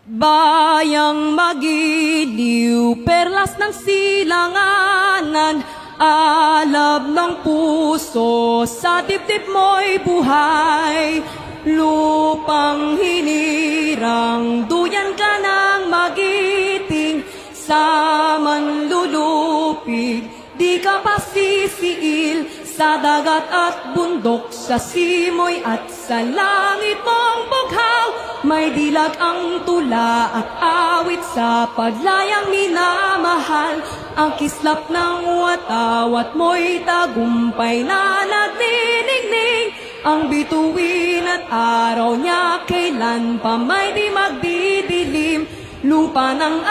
Bayang magiliw, perlas ng silanganan, alab ng puso, sa dibdib mo'y buhay. Lupang hinirang, duyan ka ng magiting, sa manlulupig, di ka pasisiil, sa dagat at bundok, sa simoy at sa langit mong bughaw. May dilag ang tula at awit sa paglayang minamahal. Ang kislap ng watawat mo'y tagumpay na nagniningning. Ang bituin at araw niya kailan pa may di magdidilim. Lupa ng